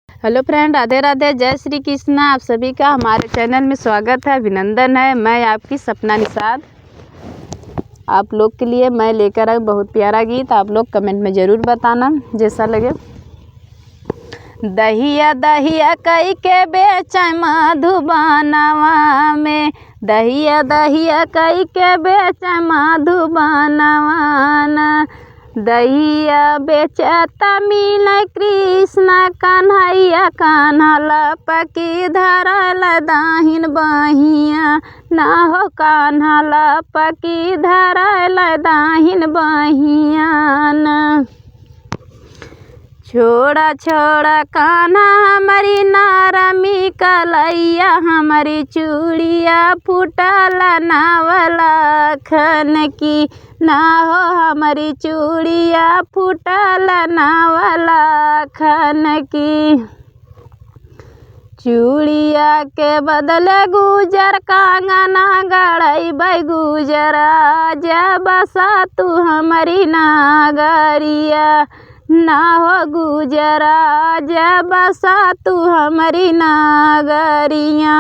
Hello friend, Radhe Radhe, जय श्री कृष्णा। आप सभी का हमारे चैनल में स्वागत है, अभिनंदन है। मैं आपकी सपना निषाद। आप लोग के लिए मैं लेकर आई बहुत प्यारा गीत। आप लोग कमेंट में ज़रूर बताना जैसा लगे। दहिया दहिया कई के बेच मधुबनवा में, दहिया दहिया कई के बेच मधुबनवा। दहिया बेचता मीन कृष्ण कन्हैया, कान्हा लपकी धरल दाहिन बहिया ना हो, कान्हा लपकी धरल दाहिन बहिया ना। छोड़ा छोड़ा कान्हा हमारी नारमी कलैया, हमारी चूड़िया फूटल नावलखन की ना हो, हमारी चूड़िया फूटल नावलखन की। चूड़िया के बदले गुजर कांगना गढ़ई गुजरा, जब बसा तू हमारी नागरिया ना हो, गुजरा जब बसा तू हमारी नागरिया।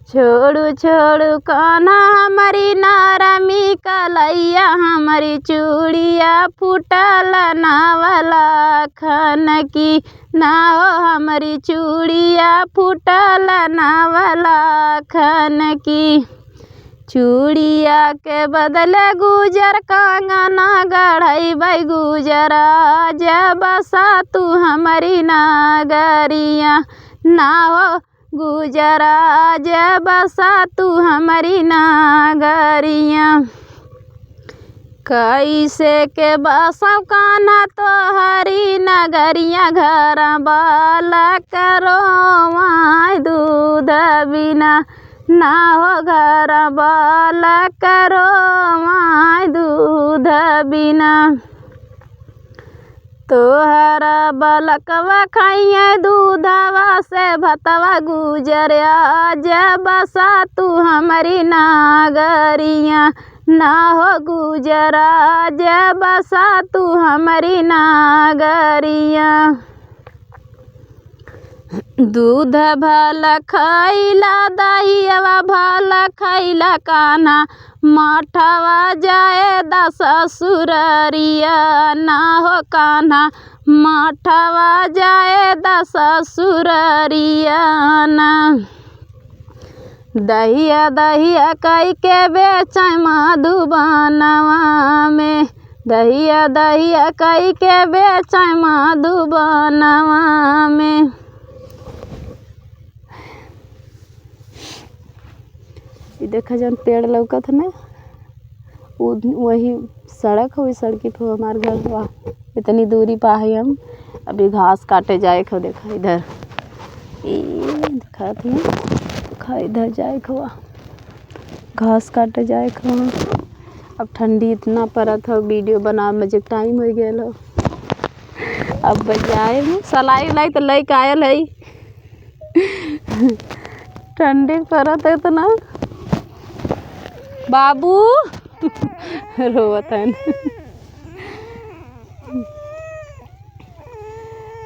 छोड़ू छोड़ू कान्हा हमारी नारमी कलैया, हमारी चूड़िया फूटल नावलखन की ना हो, हमारी चूड़िया फूटल नावलखन की। चूड़िया के बदले गुजर कांगना गढ़ई गुजरा, जब बसा तू हमारी नागरिया ना हो, गुजरा जब बसा तू हमारी नागरिया। कैसे के बसा कान्हा तो हरी नगरिया, घर बाला करो माय दूध बिना ना हो, घर बाला करो माय दूध बिना। तोहरा बलकवा खाइए दूधवा से भतवा गुजरिया, जब बसा तू हमारी नागरिया ना हो, गुजरा जब बसा तू हमारी नागरिया। दूध भल खैला दहिया भल खैला, कान्हा मठवा जाए दस ससुररिया ना हो, कान्हा मठवा जाए दस ससुररिया ना। दहिया दहिया कई के बेच मधुबनवा में, दहिया दहिया कई के बेच मधुबनवा में। देखा जौन पेड़ लौकत ना, वही सड़क है, वही सड़की पर हमारे घर बा। इतनी दूरी पा है हम अभी घास काटे जाए खो। देखा इधर दिखा थी, खा इधर जाए खो घास काटे जाए खो। अब ठंडी इतना पड़त है, वीडियो बना मुझे टाइम हो गया लो। अब बजाए सलाई उलाई तो लैके आयल है। ठंडी पड़त है तो ना बाबू रोवत है।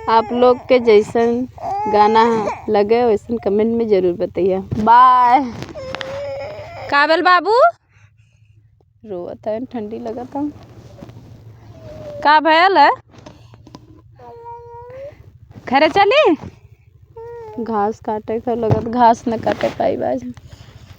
आप लोग के जैसन गाना लगे वैसन कमेंट में ज़रूर बताइए। बाय। काबिल बाबू रोवत है, ठंडी लगत है। का भयल है? खरे चली घास काटे कर लगत, घास न काटे पाई बाज।